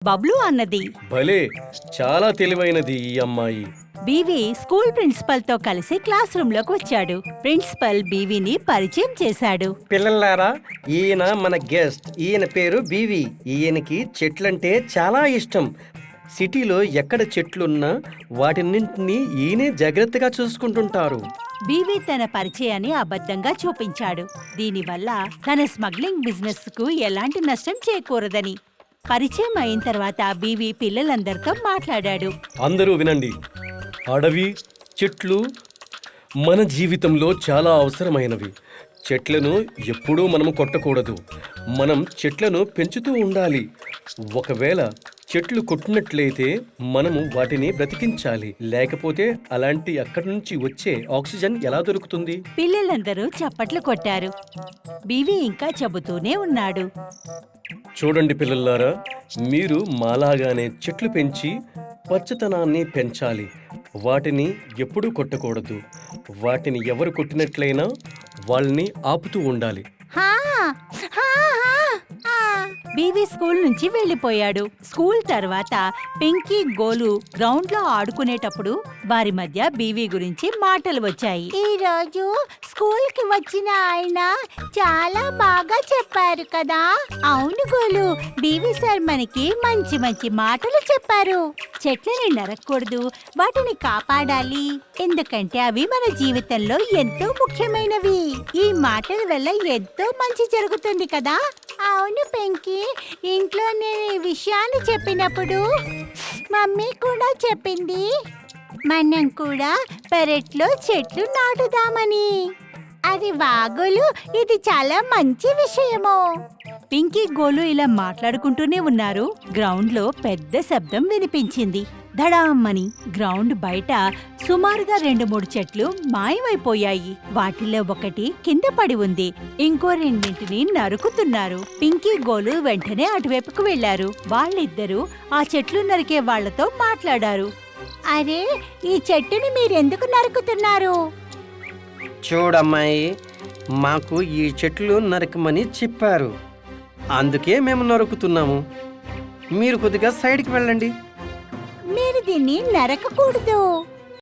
బబ్లు అన్నది. భలే, చాలా తెలివైనది ఈ అమ్మాయి. బీవీ స్కూల్ ప్రిన్సిపల్ తో కలిసి క్లాస్ రూమ్ లోకి వచ్చాడు. ప్రిన్సిపల్ బీవీని పరిచయం చేశాడు. పిల్లలారా, ఈయన మన గెస్ట్. ఈయన పేరు బీవీ. ఈయనకి చెట్లంటే చాలా ఇష్టం. సిటీలో ఎక్కడ చెట్లున్నా వాటిన్నింటినీ ఈయనే జాగ్రత్తగా చూసుకుంటుంటారు. బీవీ తన పరిచయాన్ని అబద్ధంగా చూపించాడు. దీనివల్ల తన స్మగ్లింగ్ బిజినెస్ కు ఎలాంటి నష్టం చేకూరదని. పరిచయం అయిన తర్వాత బీవీ పిల్లలందరితో మాట్లాడాడు. అందరూ వినండి. అడవి, చెట్లు మన జీవితంలో చాలా అవసరమైనవి. చెట్లను ఎప్పుడూ మనము కొట్టకూడదు. మనం చెట్లను పెంచుతూ ఉండాలి. ఒకవేళ చెట్లు కొట్టినట్లయితే మనము వాటిని బ్రతికించాలి. లేకపోతే అలాంటి అక్కడి నుంచి వచ్చే ఆక్సిజన్ ఎలా దొరుకుతుంది? పిల్లలందరూ చప్పట్లు కొట్టారు. బీవీ ఇంకా చెబుతూనే ఉన్నాడు. చూడండి పిల్లలారా, మీరు మాలాగానే చెట్లు పెంచి పచ్చతనాన్ని పెంచాలి. వాటిని ఎప్పుడూ కొట్టకూడదు. వాటిని ఎవరు కొట్టినట్లయినా వాళ్ళని ఆపుతూ ఉండాలి. బీవీ స్కూల్ నుంచి వెళ్లిపోయాడు. స్కూల్ తర్వాత పింకీ, గోలు గ్రౌండ్ లో ఆడుకునేటప్పుడు వారి మధ్య బీవీ గురించి మాటలు వచ్చాయి. ఈ రోజు స్కూల్ కి వచ్చిన ఆయన చాలా బాగా చెప్పారు కదా. అవును గోలు, బీవీ సార్ మనకి మంచి మంచి మాటలు చెప్పారు. చెట్లని నరకూడదు, వాటిని కాపాడాలి. ఎందుకంటే అవి మన జీవితంలో ఎంతో ముఖ్యమైనవి. ఈ మాటల వల్ల ఎంతో మంచి జరుగుతుంది కదా. అవును పెంకీ, ఇంట్లో నేను ఈ విషయాన్ని చెప్పినప్పుడు మమ్మీ కూడా చెప్పింది మనం కూడా పెరట్లో చెట్లు నాటుదామని. అది వాగులు, ఇది చాలా మంచి విషయము. పింకీ, గోలు ఇలా మాట్లాడుకుంటూనే ఉన్నారు. గ్రౌండ్ లో పెద్ద శబ్దం వినిపించింది. ధడామ్మని గ్రౌండ్ బయట సుమారుగా 2-3 చెట్లు మాయమైపోయాయి. వాటిలో ఒకటి కింద పడి ఉంది. ఇంకో రెండింటిని నరుకుతున్నారు. పింకీ, గోలు వెంటనే అటువైపుకు వెళ్లారు. వాళ్ళిద్దరూ ఆ చెట్లు నరికే వాళ్లతో మాట్లాడారు. అరే, ఈ చెట్టుని మీరెందుకు నరుకుతున్నారు? చూడమ్మాయి, మాకు ఈ చెట్లు నరకమని చెప్పారు. అందుకే మేము నరుకుతున్నాము. మీరు కొద్దిగా సైడ్కి వెళ్ళండి. మీరు దీన్ని నరకకూడదు.